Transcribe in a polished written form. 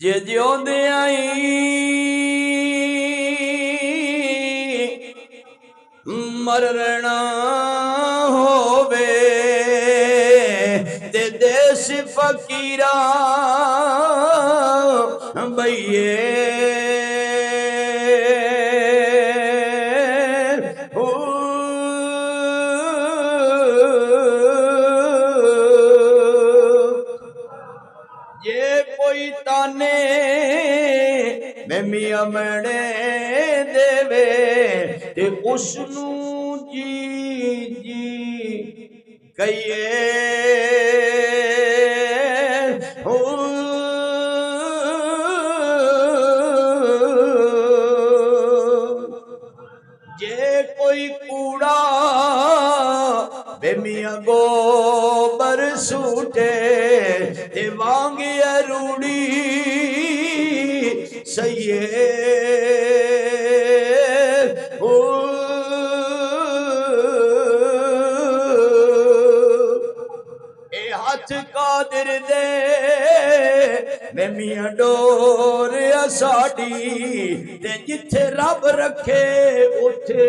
जे जिउंदे आई मरना होवे ते देश फकीरा बइये ये कोई ताने मैं मियां मने देवे ते उसनू जी जी कहिए जे कोई कूड़ा बेमिया गोबर सूटे ते वांगे रूड़ी सही हाथ कादिर दे मैं मियां डोर साड़ी ते जिथे रब रखे उथे